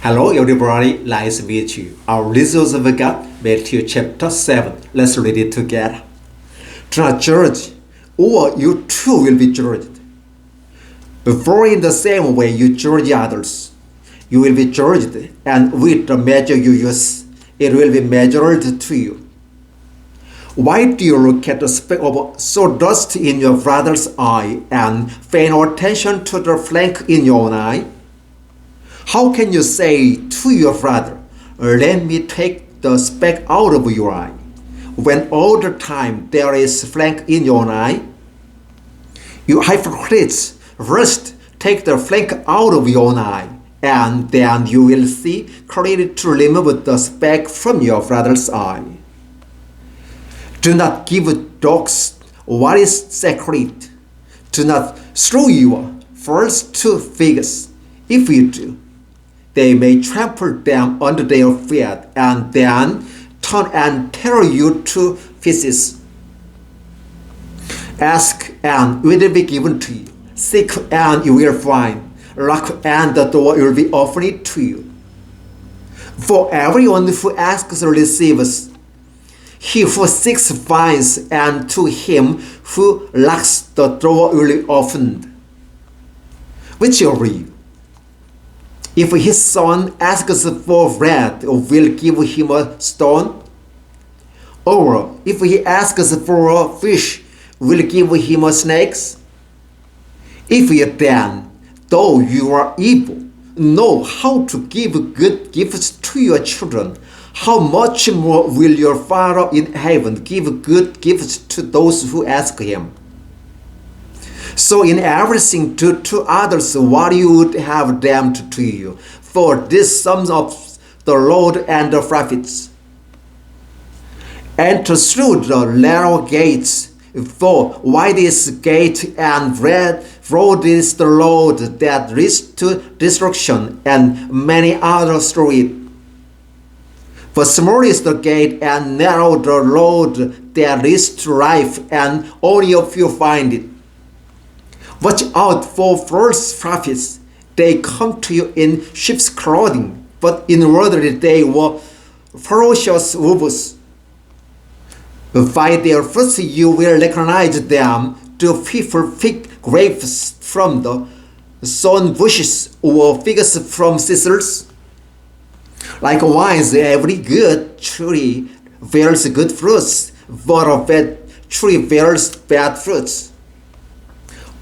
Hello everybody, nice to meet you. Our resource of God, Matthew chapter 7. Let's read it together. Do not judge, or you too will be judged. For in the same way you judge others, you will be judged, and with the measure you use, it will be measured to you. Why do you look at the speck of sawdust in your brother's eye and pay no attention to the plank in your own eye? How can you say to your brother, let me take the speck out of your eye, when all the time there is a plank in your own eye? You hypocrites, first take the plank out of your own eye, and then you will see clearly to remove the speck from your brother's eye. Do not give dogs what is sacred. Do not throw your first two figs. If you do, they may trample them under their feet and then turn and tear you to pieces. Ask and it will be given to you. Seek and you will find. Knock and the door will be opened to you. For everyone who asks receives. He who seeks finds, and to him who knocks the door will be opened. Which of you, if his son asks for bread, will give him a stone? Or if he asks for a fish, will give him a snake? If you then, though you are evil, know how to give good gifts to your children, how much more will your Father in heaven give good gifts to those who ask him? So in everything do to others what you would have them to do you, for this sums up the Lord and the prophets. Enter through the narrow gates, for wide is the gate and broad is the road that leads to destruction, and many others through it. For small is the gate and narrow the road that leads to life, and only a few find it. Watch out for false prophets. They come to you in sheep's clothing, but inwardly they were ferocious wolves. By their fruits you will recognize them. Do people pick grapes from the thorn bushes, or figs from thistles? Likewise, every good tree bears good fruits, but a bad tree bears bad fruits.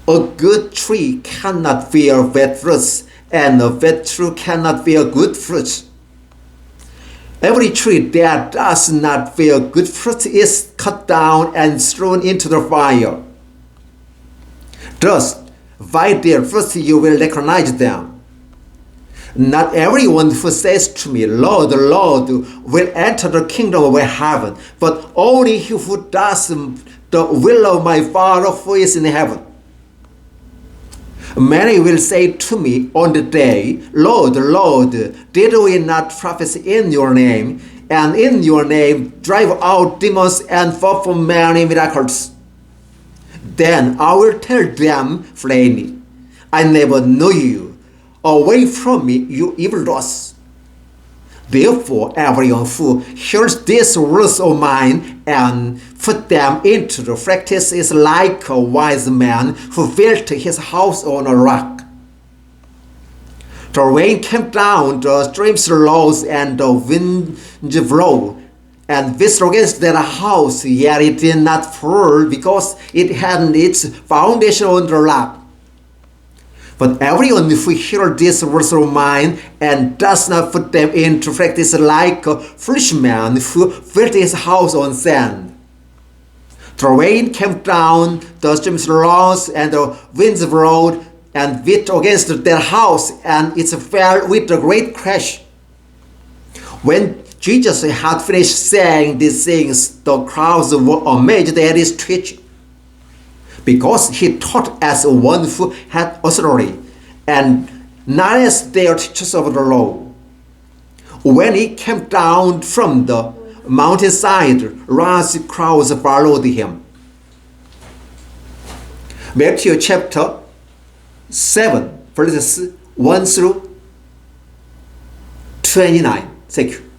A good tree cannot bear bad fruits, and a bad tree cannot bear good fruits. Every tree that does not bear good fruit is cut down and thrown into the fire. Thus, by their fruits you will recognize them. Not everyone who says to me, Lord, Lord, will enter the kingdom of heaven, but only he who does the will of my Father who is in heaven. Many will say to me on the day, Lord, Lord, did we not prophesy in your name, and in your name drive out demons and perform many miracles? Then I will tell them plainly, I never knew you. Away from me, you evildoers. Therefore, everyone who hears these words of mine and put them into the practice is like a wise man who built his house on a rock. The rain came down, the streams rose, and the wind blew, and whistled against that house, yet it did not fall, because it had its foundation on the rock. But everyone who hears these words of mine and does not put them into practice like a foolish man who built his house on sand. The rain came down, the streams rose, and the winds blew and beat against that house, and it fell with a great crash. When Jesus had finished saying these things, the crowds were amazed at his teaching, because he taught as one who had authority, and not as their teachers of the law. When he came down from the mountainside, large crowds followed him. Matthew chapter 7, verses 1 through 29. Thank you.